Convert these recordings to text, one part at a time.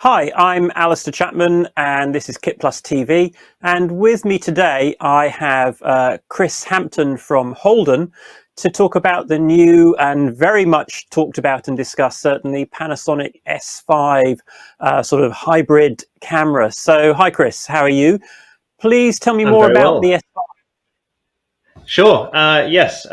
Hi, I'm Alister Chapman and this is KITPLUS TV, and with me today I have Kriss Hampton from Holden to talk about the new and very much talked about and discussed certainly Panasonic S5 sort of hybrid camera. So hi Kriss, how are you? Please tell me I'm more very about the well. S5. Sure. Yes.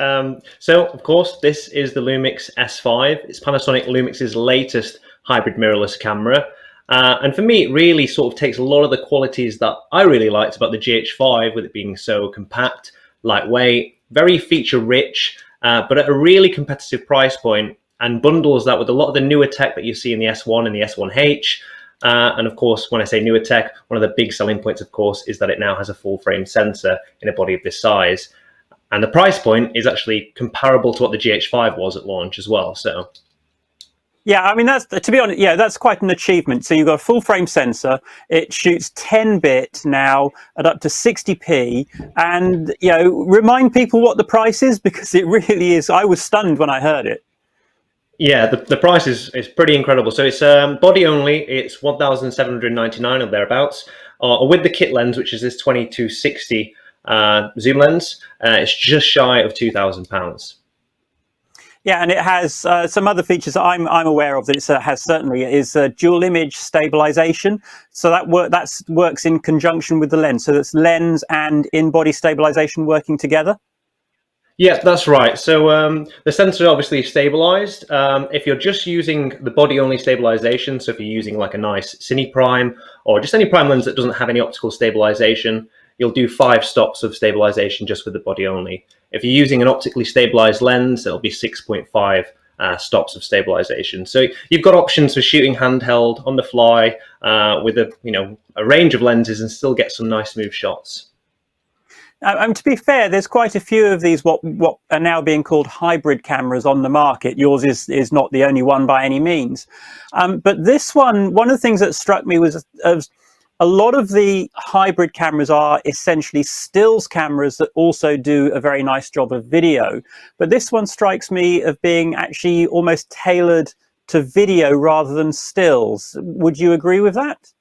So, of course, this is the Lumix S5. It's Panasonic Lumix's latest hybrid mirrorless camera. And for me, it really sort of takes a lot of the qualities that I really liked about the GH5, with it being so compact, lightweight, very feature-rich, but at a really competitive price point, and bundles that with a lot of the newer tech that you see in the S1 and the S1H. And of course, when I say newer tech, one of the big selling points, of course, is that it now has a full-frame sensor in a body of this size. And the price point is actually comparable to what the GH5 was at launch as well. So, Yeah, I mean, that's, to be honest, yeah, that's quite an achievement. So you've got a full frame sensor. It shoots 10-bit now at up to 60p. And, remind people what the price is, because it really is. I was stunned when I heard it. yeah, the price is pretty incredible. So it's body only. It's 1,799 or thereabouts. Or with the kit lens, which is this 2260 zoom lens, it's just shy of £2,000. Yeah, and it has some other features that I'm aware of that it has certainly is dual image stabilization. So that works in conjunction with the lens. So that's lens and in-body stabilization working together. Yeah, that's right. So the sensor obviously is stabilized. If you're just using the body-only stabilization, so if you're using like a nice Cine Prime or just any prime lens that doesn't have any optical stabilization, you'll do 5 stops of stabilization just with the body only. If you're using an optically stabilized lens, it'll be 6.5 stops of stabilization. So you've got options for shooting handheld, on the fly, with a range of lenses, and still get some nice smooth shots. To be fair, there's quite a few of these what are now being called hybrid cameras on the market. Yours is not the only one by any means. But this one of the things that struck me was a lot of the hybrid cameras are essentially stills cameras that also do a very nice job of video. But this one strikes me of being actually almost tailored to video rather than stills. Would you agree with that?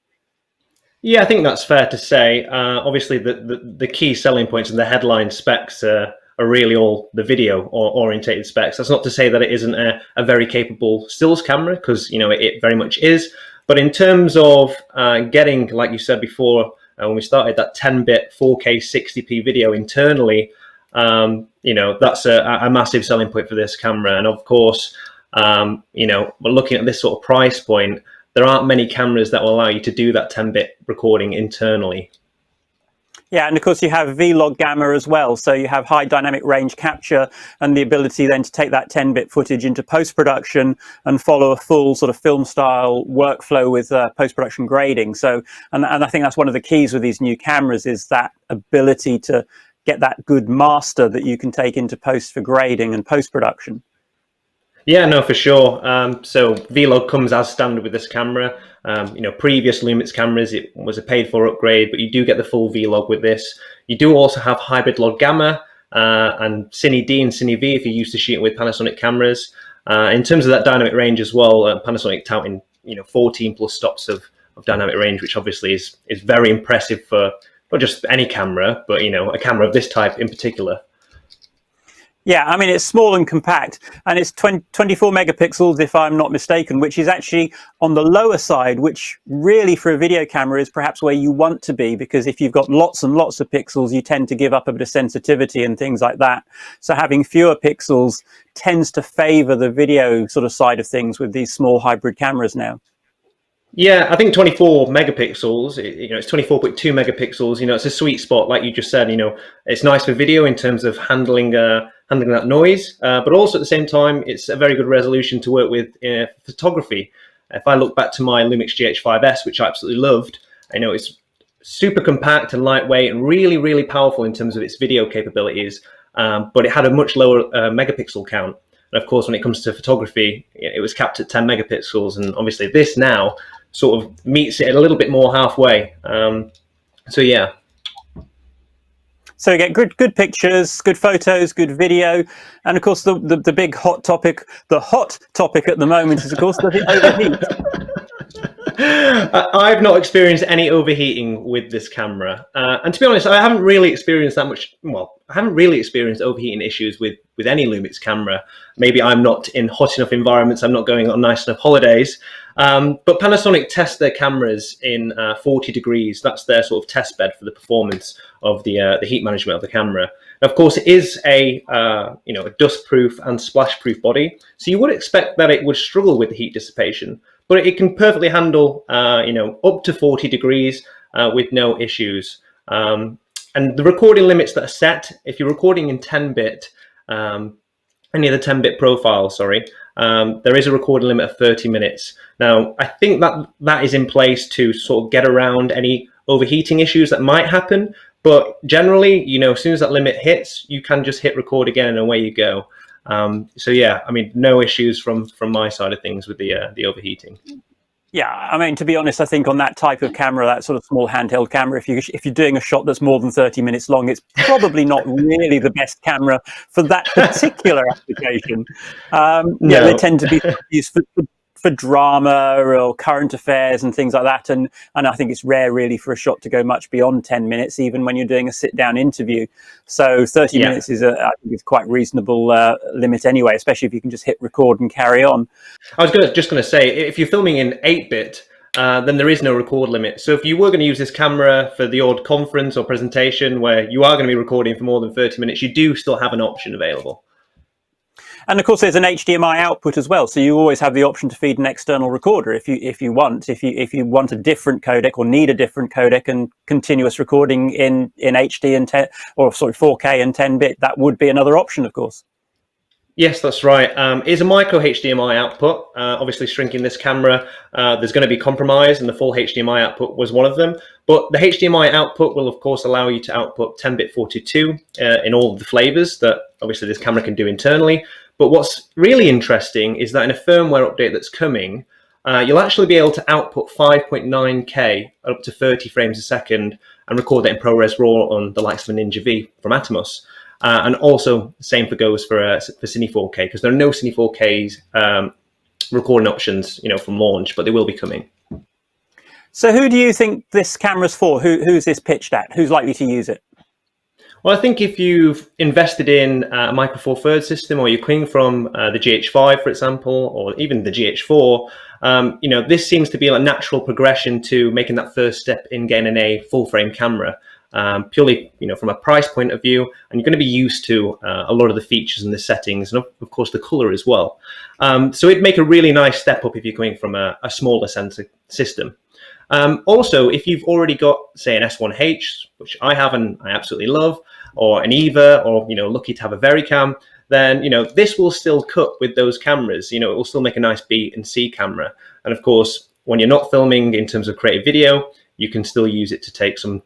Yeah, I think that's fair to say. Obviously, the key selling points and the headline specs are really all the video or orientated specs. That's not to say that it isn't a very capable stills camera, because it very much is. But in terms of getting, like you said before, when we started, that 10-bit 4K 60p video internally, that's a massive selling point for this camera. And of course, we're looking at this sort of price point. There aren't many cameras that will allow you to do that 10-bit recording internally. Yeah, and of course you have V-Log gamma as well, so you have high dynamic range capture and the ability then to take that 10-bit footage into post-production and follow a full sort of film-style workflow with post-production grading. So, and I think that's one of the keys with these new cameras, is that ability to get that good master that you can take into post for grading and post-production. Yeah, no, for sure. So V-Log comes as standard with this camera. Previous Lumix cameras, it was a paid-for upgrade, but you do get the full V-Log with this. You do also have hybrid log gamma and Cine D and Cine V if you're used to shooting with Panasonic cameras. In terms of that dynamic range as well, Panasonic touting 14 plus stops of dynamic range, which obviously is very impressive for not just any camera, but a camera of this type in particular. Yeah, I mean, it's small and compact, and it's 24 megapixels, if I'm not mistaken, which is actually on the lower side, which really for a video camera is perhaps where you want to be, because if you've got lots and lots of pixels, you tend to give up a bit of sensitivity and things like that. So having fewer pixels tends to favor the video sort of side of things with these small hybrid cameras now. Yeah, I think 24 megapixels, it's 24.2 megapixels, it's a sweet spot, like you just said, it's nice for video in terms of handling that noise, but also at the same time, it's a very good resolution to work with in photography. If I look back to my Lumix GH5S, which I absolutely loved, it's super compact and lightweight and really, really powerful in terms of its video capabilities, but it had a much lower megapixel count. And of course, when it comes to photography, it was capped at 10 megapixels, and obviously this now sort of meets it a little bit more halfway. So yeah. So you get good pictures, good photos, good video, and of course the big hot topic, at the moment is of course, does it overheat? I've not experienced any overheating with this camera, and to be honest, I haven't really experienced that much. Well, I haven't really experienced overheating issues with any Lumix camera. Maybe I'm not in hot enough environments. I'm not going on nice enough holidays. But Panasonic test their cameras in 40 degrees. That's their sort of test bed for the performance of the heat management of the camera. And of course, it is a a dust-proof and splash-proof body, so you would expect that it would struggle with the heat dissipation. But it can perfectly handle, up to 40 degrees with no issues. And the recording limits that are set, if you're recording in 10-bit, any of the 10-bit profiles, sorry, there is a recording limit of 30 minutes. Now, I think that is in place to sort of get around any overheating issues that might happen. But generally, as soon as that limit hits, you can just hit record again and away you go. So yeah, I mean, no issues from my side of things with the overheating. Yeah, I mean, to be honest, I think on that type of camera, that sort of small handheld camera, if you're doing a shot that's more than 30 minutes long, it's probably not really the best camera for that particular application. No. Yeah, they tend to be used for drama or current affairs and things like that. And I think it's rare really for a shot to go much beyond 10 minutes, even when you're doing a sit-down interview. So 30 minutes is I think it's quite reasonable limit anyway, especially if you can just hit record and carry on. I was just going to say, if you're filming in 8-bit, then there is no record limit. So if you were going to use this camera for the odd conference or presentation where you are going to be recording for more than 30 minutes, you do still have an option available. And of course, there's an HDMI output as well, so you always have the option to feed an external recorder if you want a different codec or need a different codec and continuous recording in HD and 4K and 10-bit. That would be another option, of course. Yes, that's right. It's a micro HDMI output. Obviously, shrinking this camera, there's going to be compromise, and the full HDMI output was one of them. But the HDMI output will, of course, allow you to output 10-bit 42 in all of the flavors that obviously this camera can do internally. But what's really interesting is that in a firmware update that's coming, you'll actually be able to output 5.9K up to 30 frames a second and record that in ProRes RAW on the likes of a Ninja V from Atomos. And also, the same goes for Cine 4K, because there are no Cine 4K's recording options, from launch, but they will be coming. So, who do you think this camera's for? Who's this pitched at? Who's likely to use it? Well, I think if you've invested in a Micro Four Thirds system, or you're coming from the GH5, for example, or even the GH4, this seems to be a natural progression to making that first step in getting a full frame camera. Purely, from a price point of view, and you're going to be used to a lot of the features and the settings, and of course the color as well. So it'd make a really nice step up if you're going from a smaller sensor system. Also, if you've already got, say, an S1H, which I have and I absolutely love, or an EVA, or lucky to have a VeriCam, then this will still cut with those cameras. It will still make a nice B and C camera. And of course, when you're not filming in terms of creative video, you can still use it to take some,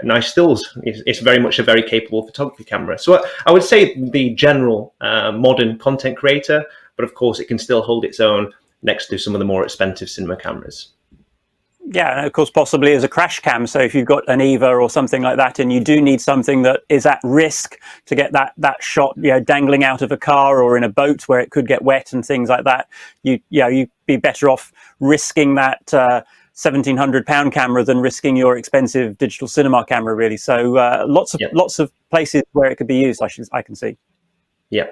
nice stills. It's very much a very capable photography camera. So I would say the general modern content creator, but of course it can still hold its own next to some of the more expensive cinema cameras. Yeah, and of course, possibly as a crash cam. So if you've got an EVA or something like that, and you do need something that is at risk to get that shot, dangling out of a car or in a boat where it could get wet and things like that, you'd be better off risking that £1,700 camera than risking your expensive digital cinema camera, really. So lots of places where it could be used, I can see. Yeah.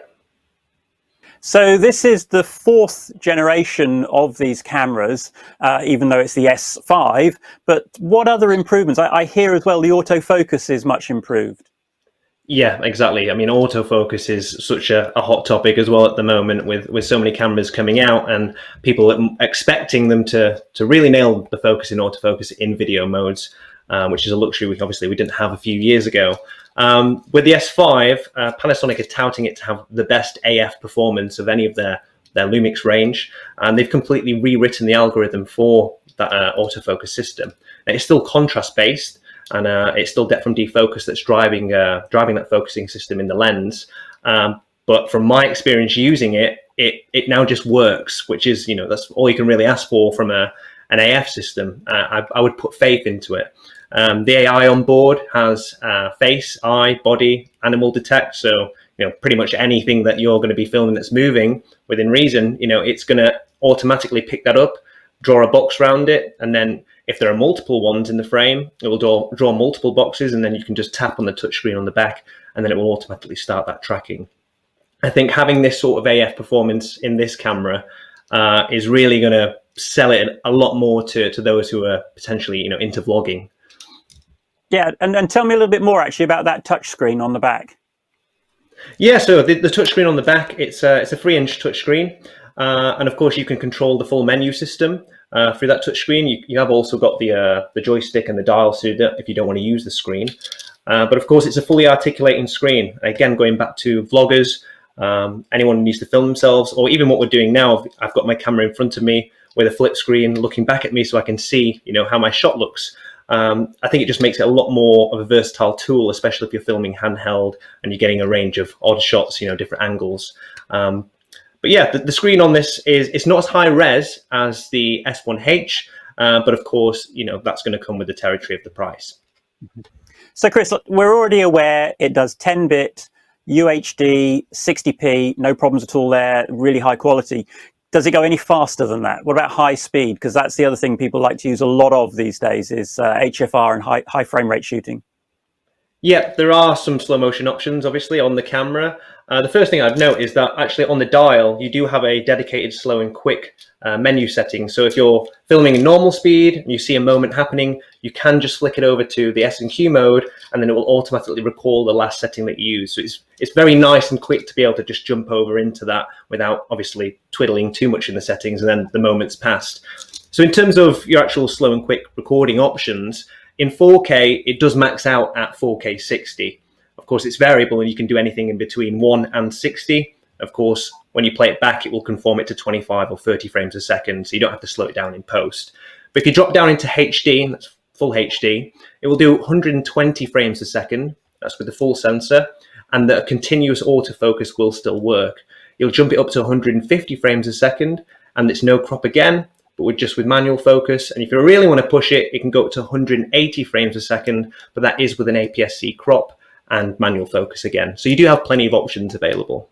So this is the 4th generation of these cameras, even though it's the S5. But what other improvements? I hear as well the autofocus is much improved. Yeah, exactly. I mean, autofocus is such a hot topic as well at the moment, with so many cameras coming out and people expecting them to really nail the focus in autofocus in video modes, which is a luxury we didn't have a few years ago. With the S5, Panasonic is touting it to have the best AF performance of any of their Lumix range, and they've completely rewritten the algorithm for that autofocus system. Now, it's still contrast based, and it's still depth from defocus that's driving that focusing system in the lens. But from my experience using it, it now just works, which is that's all you can really ask for from an AF system. I would put faith into it. The AI on board has face, eye, body, animal detect. So, pretty much anything that you're going to be filming that's moving within reason, it's going to automatically pick that up. draw a box around it, and then if there are multiple ones in the frame, it will draw multiple boxes, and then you can just tap on the touchscreen on the back, and then it will automatically start that tracking. I think having this sort of AF performance in this camera is really going to sell it a lot more to those who are potentially, you know, into vlogging. Yeah, and tell me a little bit more actually about that touchscreen on the back. Yeah, so the touchscreen on the back, it's a 3-inch touchscreen, and of course you can control the full menu system through that touchscreen. You have also got the joystick and the dial, so that if you don't want to use the screen. But of course it's a fully articulating screen. Again, going back to vloggers, anyone who needs to film themselves, or even what we're doing now, I've got my camera in front of me with a flip screen looking back at me so I can see, you know, how my shot looks. I think it just makes it a lot more of a versatile tool, especially if you're filming handheld and you're getting a range of odd shots, you know, different angles. But yeah, the screen on this it's not as high res as the S1H, but of course, you know, that's going to come with the territory of the price. So Kriss, we're already aware it does 10-bit, UHD, 60p, no problems at all there, really high quality. Does it go any faster than that? What about high speed? Because that's the other thing people like to use a lot of these days is HFR and high frame rate shooting. Yeah, there are some slow motion options, obviously, on the camera. The first thing I'd note is that actually on the dial, you do have a dedicated slow and quick menu setting. So if you're filming in normal speed and you see a moment happening, you can just flick it over to the S&Q mode, and then it will automatically recall the last setting that you used. So it's very nice and quick to be able to just jump over into that without obviously twiddling too much in the settings and then the moment's passed. So in terms of your actual slow and quick recording options, in 4K, it does max out at 4K 60. Of course, it's variable and you can do anything in between 1 and 60. Of course, when you play it back, it will conform it to 25 or 30 frames a second, so you don't have to slow it down in post. But if you drop down into HD, that's full HD, it will do 120 frames a second. That's with the full sensor, and the continuous autofocus will still work. You'll jump it up to 150 frames a second, and it's no crop again, but just with manual focus. And if you really want to push it, it can go up to 180 frames a second, but that is with an APS-C crop and manual focus again. So you do have plenty of options available.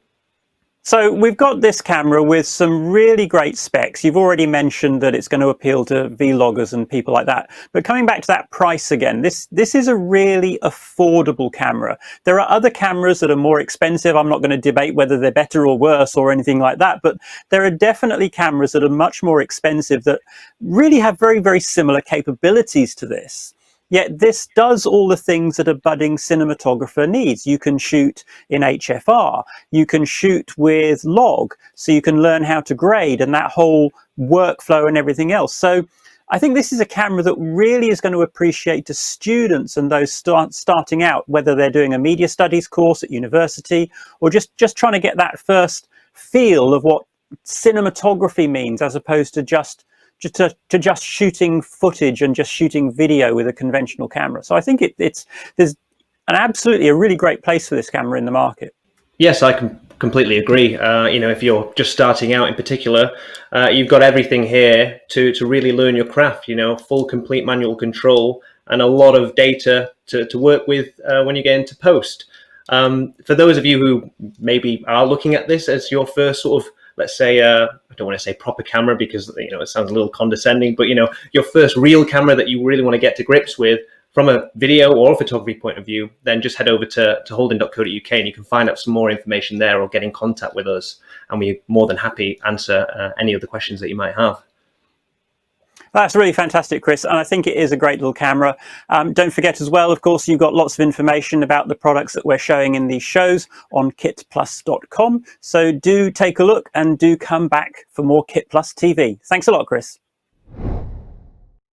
So we've got this camera with some really great specs. You've already mentioned that it's going to appeal to vloggers and people like that. But coming back to that price again, this is a really affordable camera. There are other cameras that are more expensive. I'm not going to debate whether they're better or worse or anything like that. But there are definitely cameras that are much more expensive that really have very, very similar capabilities to this. Yet this does all the things that a budding cinematographer needs. You can shoot in HFR, you can shoot with log, so you can learn how to grade and that whole workflow and everything else. So I think this is a camera that really is going to appreciate to students and those starting out, whether they're doing a media studies course at university or just trying to get that first feel of what cinematography means, as opposed to just shooting footage and just shooting video with a conventional camera. So I think there's absolutely a really great place for this camera in the market. Yes, I can completely agree. You know, if you're just starting out in particular, you've got everything here to really learn your craft, you know, full complete manual control and a lot of data to work with when you get into post. For those of you who maybe are looking at this as your first sort of, let's say, I don't want to say proper camera because, you know, it sounds a little condescending, but, you know, your first real camera that you really want to get to grips with from a video or a photography point of view, then just head over to holden.co.uk and you can find out some more information there or get in contact with us. And we're more than happy to answer any of the questions that you might have. That's really fantastic, Kriss, and I think it is a great little camera. Don't forget as well, of course, you've got lots of information about the products that we're showing in these shows on KITPLUS.com. So do take a look and do come back for more KITPLUS TV. Thanks a lot, Kriss.